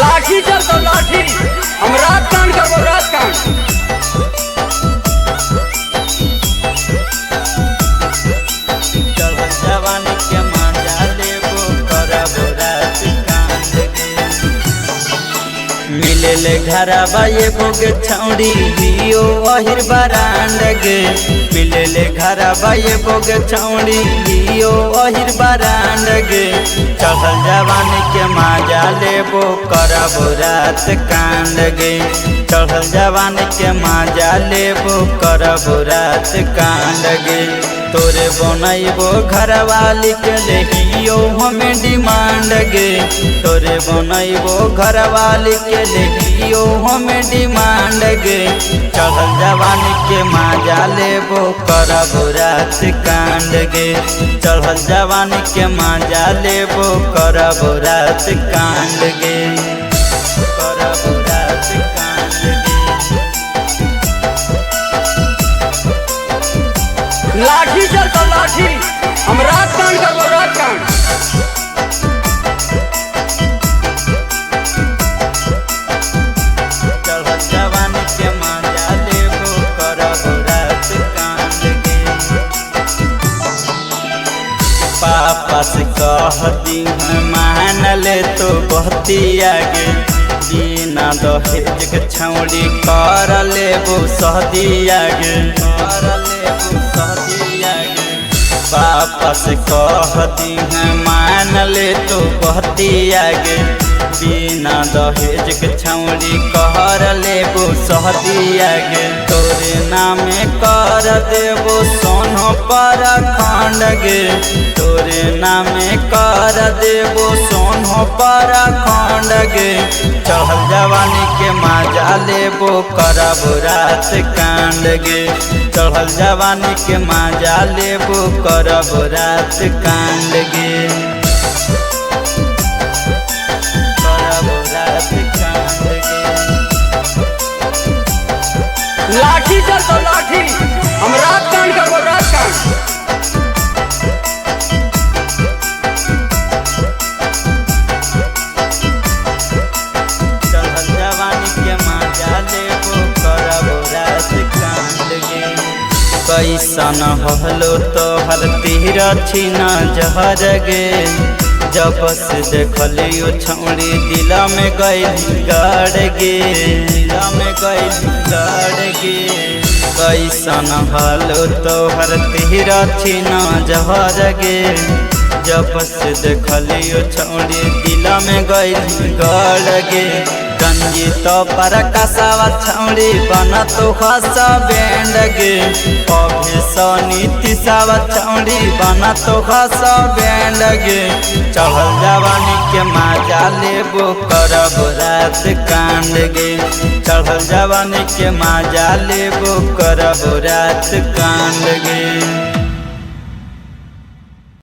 लाठी चल तो लाठी हम रात कांड करबो रात कांड। चढ़ल जवानी के मांजा लेबो करबो रात कांड गे। मिले ले घरबा एगो गे छौड़ी हियो अहिर बरांड गे। मिले ले घरबा एगो गे छौड़ी हियो अहिर बरांड गे। चढ़ल जवानी के मांजा लेबो करबो रात कांड गे। चढ़ल जवानी के मांजा लेबो करबो रात कांड गे। तोरे बनैबो घरवाली के लेहियो हमें डिमांड गे। तोरे बनैबो घरवाली के लेहियो हमें डिमांड गे। चढ़ल जवानी के मांजा लेबो करबो रात कांड गे। चढ़ल जवानी के मांजा लेबो करबो रात कांड गे। करबो रात कांड गे। लाठी चल तो लाठी हम रात कांड करबो रात कांड। चढ़ल जवानी के मांजा लेबो करबो रात कांड गे। पापा से कह दी मान ले तो बहतिया गे। बिना दहेज के छौड़ी कर लेबो सहदिया गे। कर लेबो सहदिया गे। पापा से कह दी मान ले तो बहतिया गे। बिना दहेज के छौड़ी कर लेबो सहदिया गे। तोरे नामे कर देबो सोनो पर खंड गे। तोरे नामे कर देबो सोनो पर खंड गे। चढ़ल जवानी के मांजा लेबो करबो रात कांड गे। चढ़ल जवानी के मांजा लेबो करबो रात कांड गे। करबो रात कांड गे। लाठी चल तो लाठी हम रात कांड करबो रात कांड। चढ़ल जवानी के मांजा लेबो करबो रात कांड गे। कैसन हलो तोहर तीर छीना जहर गे। जब से देखलियो छौड़ी दिल में गइल गड़ गे। दिल में गइल गड़ गे। कैसन हलो तोहर तीर छीना जहर गे। जब से देखलियो छौड़ी दिल में गइल गड़ गे। गंजी तो पर कसावा छौड़ी बना तो हस बैंड गे। अभी नीति सावा छौड़ी बना तो हस बैंड गे। चढ़ल जवानी के मांजा लेबो करबो रात कांड गे। चढ़ल जवानी के मांजा लेबो करबो रात कांड गे।